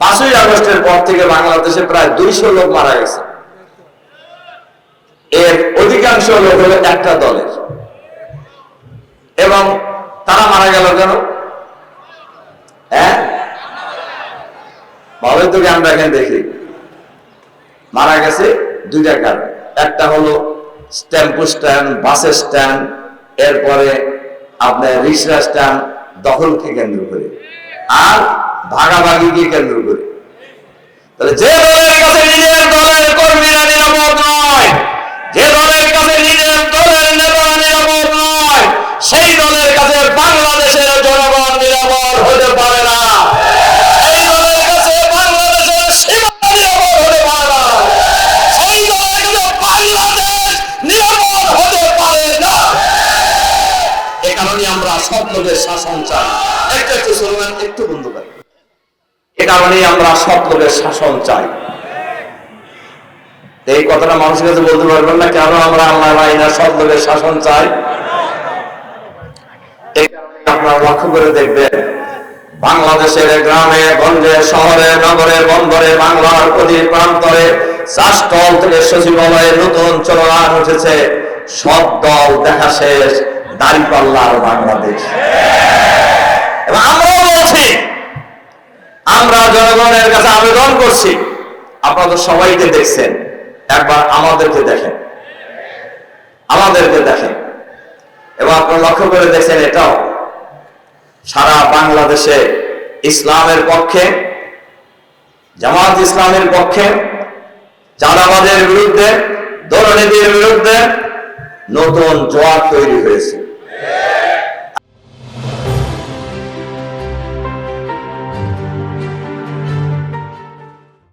5ই আগস্টের পর থেকে বাংলাদেশে প্রায় 200 লোক মারা গেছে। এর অধিকাংশ লোক হলো একটা দলের। এবং তারা মারা গেল কেন? হ্যাঁ, ভালোই তো জ্ঞান রাখেন। দেখি, মারা গেছে দুইটা কারণ। একটা হলো টেম্পো স্ট্যান্ড, বাস স্ট্যান্ড, এরপরে আপনার রিক্সা স্ট্যান্ড দখলকে কেন্দ্র করে, আর ভাগাভাগিকে কেন্দ্র করে। তাহলে যে দলের কাছে নিজের দলের কর্মীরা নিরাপদ নয়, যে দলের কাছে নিজের দলের নেতারা নিরাপদ নয়, সেই দলের কাছে বাংলাদেশের জনগণ নিরাপদ হতে পারে না। সেই দলের কাছে বাংলাদেশের সীমা নিরাপদ হতে পারে না। সেই দলের কাছে বাংলাদেশ নিরাপদ হতে পারে না। এ কারণে আমরা সব লোকের শাসন চাই। একটু শুনবেন, একটু বন্ধ করেন। এ কারণেই আমরা সব লোকের শাসন চাই। এই কথাটা মানুষের কাছে বলতে পারবেন না কেন আমরা আল্লাহ আইনা সব লোকের শাসন চাই? এই কারণে আপনারা লক্ষ্য করে দেখবেন, বাংলাদেশের গ্রামে গঞ্জে, শহরে, নগরে, বন্দরে, বাংলার প্রতি প্রান্তরে, চাষস্থল থেকে সচিবালয়ে নতুন চলমান উঠেছে। সব দল দেখা শেষ, দাঁড়িপাল্লার বাংলাদেশ। এবং আমরাও বলছি, আমরা জনগণের কাছে আবেদন করছি, আপনারা তো সবাইকে দেখছেন, একবার আমাদেরকে দেখেন, আমাদেরকে দেখেন। এবং আপনারা লক্ষ্য করে দেখছেন, এটাও সারা বাংলাদেশে ইসলামের পক্ষে, জামাত ইসলামের পক্ষে, চাঁদাবাজের বিরুদ্ধে, দুর্নীতির বিরুদ্ধে নতুন জোয়ার তৈরি হয়েছে।